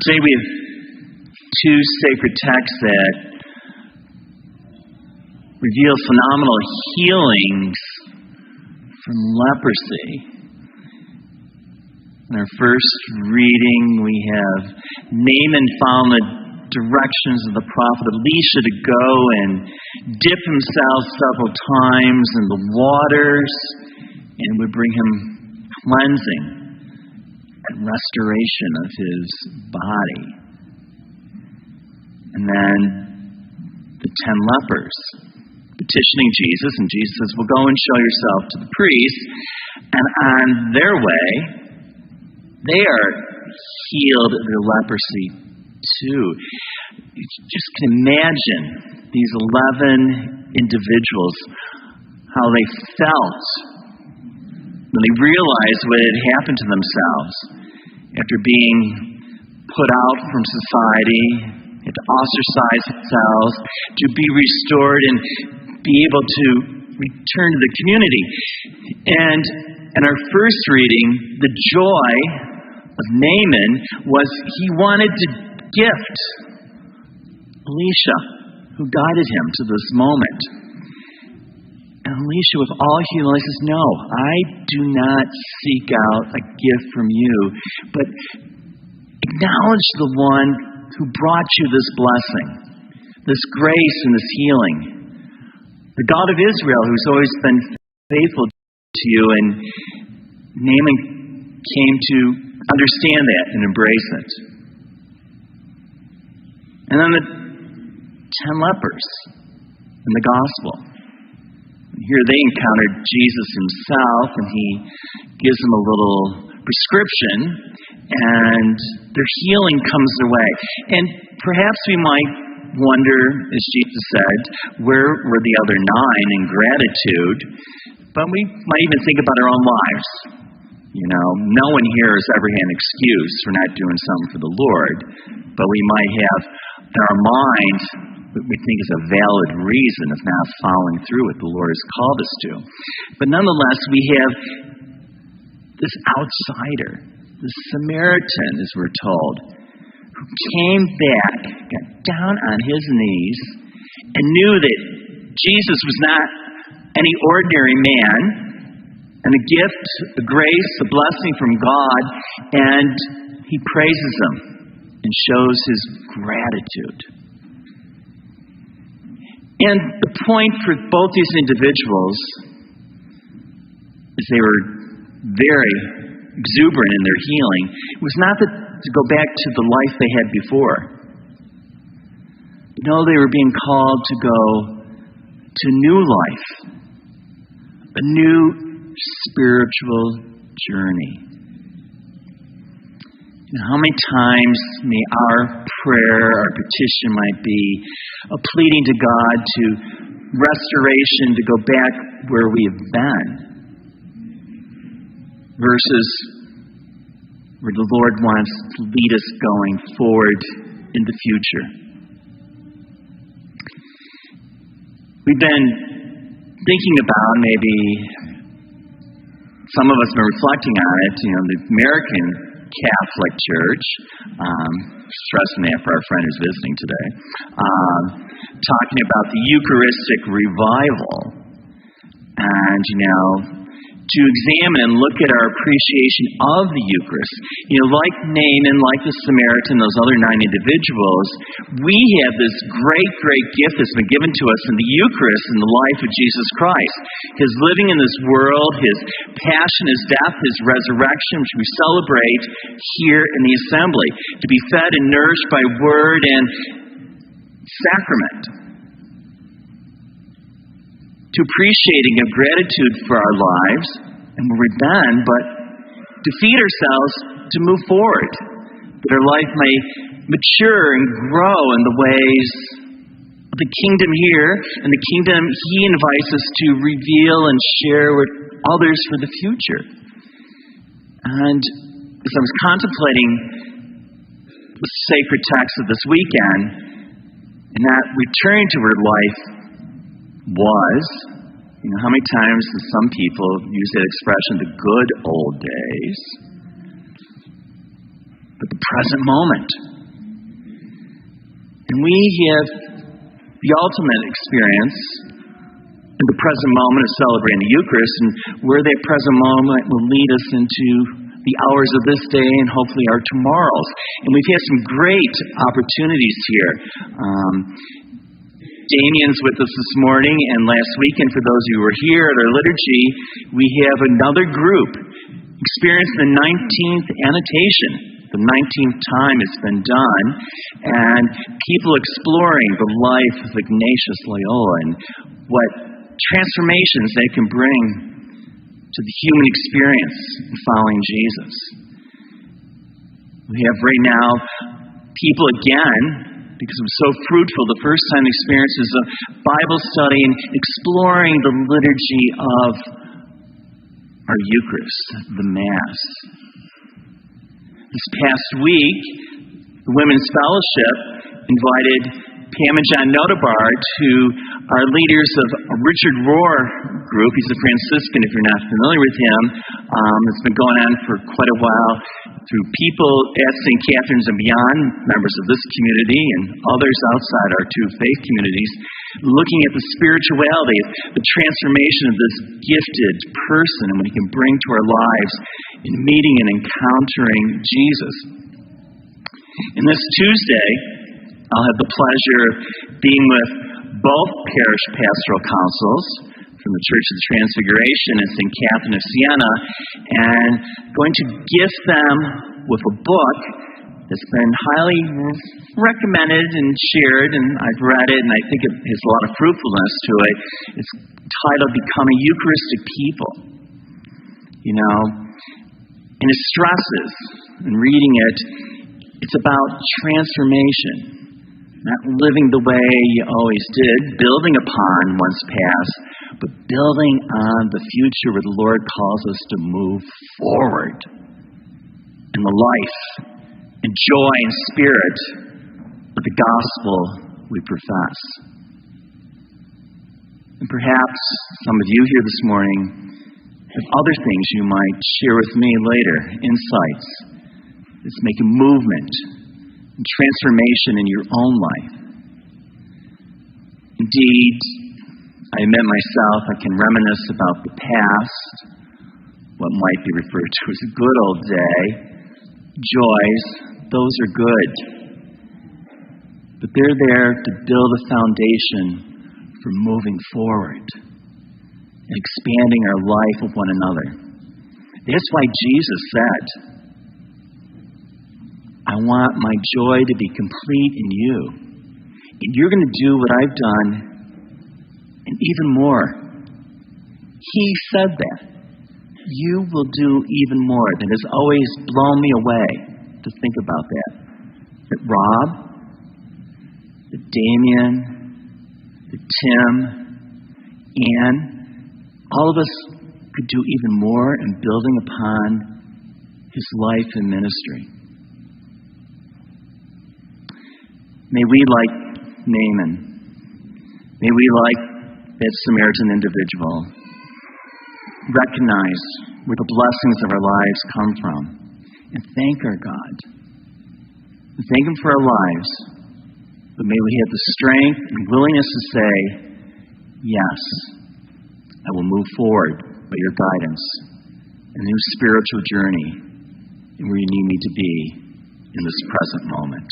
Today we have two sacred texts that reveal phenomenal healings from leprosy. In our first reading, we have Naaman following the directions of the prophet Elisha to go and dip himself several times in the waters, and would bring him cleansing and restoration of his body. And then the 10 lepers petitioning Jesus, and Jesus says, well, go and show yourself to the priest. And on their way, they are healed of their leprosy too. You just can imagine these 11 individuals, how they felt when they realized what had happened to themselves after being put out from society, had to ostracize themselves, to be restored and be able to return to the community. And in our first reading, the joy of Naaman was he wanted to gift Elisha, who guided him to this moment. And Elisha, with all humility, says, no, I do not seek out a gift from you, but acknowledge the one who brought you this blessing, this grace and this healing. The God of Israel, who's always been faithful to you. And Naaman came to understand that and embrace it. And then the 10 lepers in the gospel. Here they encountered Jesus himself, and he gives them a little prescription, and their healing comes their way. And perhaps we might wonder, as Jesus said, where were the other 9 in gratitude? But we might even think about our own lives. You know, no one here has ever had an excuse for not doing something for the Lord, but we might have in our minds what we think is a valid reason of not following through what the Lord has called us to. But nonetheless, we have this outsider, this Samaritan, as we're told, who came back, got down on his knees, and knew that Jesus was not any ordinary man, and a gift, a grace, a blessing from God, and he praises him and shows his gratitude. And the point for both these individuals is they were very exuberant in their healing. It was not that to go back to the life they had before. No, they were being called to go to new life, a new spiritual journey. And how many times may our prayer, our petition might be a pleading to God to restoration, to go back where we have been, versus where the Lord wants to lead us going forward in the future. We've been thinking about, maybe some of us have been reflecting on it, the American Catholic Church, stressing that for our friend who's visiting today, talking about the Eucharistic revival. And, to examine and look at our appreciation of the Eucharist. Like Naaman, like the Samaritan, those other 9 individuals, we have this great, great gift that's been given to us in the Eucharist, in the life of Jesus Christ. His living in this world, his passion, his death, his resurrection, which we celebrate here in the assembly, to be fed and nourished by word and sacrament. To appreciating of gratitude for our lives and where we've been, but to feed ourselves to move forward, that our life may mature and grow in the ways of the kingdom here and the kingdom he invites us to reveal and share with others for the future. And as I was contemplating the sacred text of this weekend, and that returning to where life was, how many times do some people use that expression, the good old days? But the present moment, And we have the ultimate experience in the present moment of celebrating the Eucharist, and where that present moment will lead us into the hours of this day and hopefully our tomorrows. And we've had some great opportunities here. Damien's with us this morning, and last weekend, for those of you who were here at our liturgy, we have another group experiencing the 19th annotation. The 19th time it's been done, and people exploring the life of Ignatius Loyola and what transformations they can bring to the human experience in following Jesus. We have right now people again, because it was so fruitful, the first time experiences of Bible study and exploring the liturgy of our Eucharist, the Mass. This past week, the Women's Fellowship invited Pam and John Notabar to our leaders of a Richard Rohr group. He's a Franciscan, if you're not familiar with him. It's been going on for quite a while through people at St. Catherine's and beyond, members of this community and others outside our two faith communities, looking at the spirituality, the transformation of this gifted person and what he can bring to our lives in meeting and encountering Jesus. And this Tuesday, I'll have the pleasure of being with both parish pastoral councils from the Church of the Transfiguration and St. Catherine of Siena, and going to gift them with a book that's been highly recommended and shared, and I've read it, and I think it has a lot of fruitfulness to it. It's titled Becoming Eucharistic People. You know, and it stresses, in reading it, it's about transformation. Not living the way you always did, building upon one's past, but building on the future where the Lord calls us to move forward in the life and joy and spirit of the gospel we profess. And perhaps some of you here this morning have other things you might share with me later, insights that's making movement and transformation in your own life. Indeed, I admit myself, I can reminisce about the past, what might be referred to as a good old day. Joys, those are good. But they're there to build a foundation for moving forward and expanding our life with one another. That's why Jesus said, I want my joy to be complete in you. And you're going to do what I've done and even more. He said that. You will do even more. That has always blown me away to think about that. That Rob, that Damien, that Tim, Ann, all of us could do even more in building upon his life and ministry. May we, like Naaman, may we, like that Samaritan individual, recognize where the blessings of our lives come from and thank our God. And thank Him for our lives. But may we have the strength and willingness to say, yes, I will move forward by your guidance in a new spiritual journey and where you need me to be in this present moment.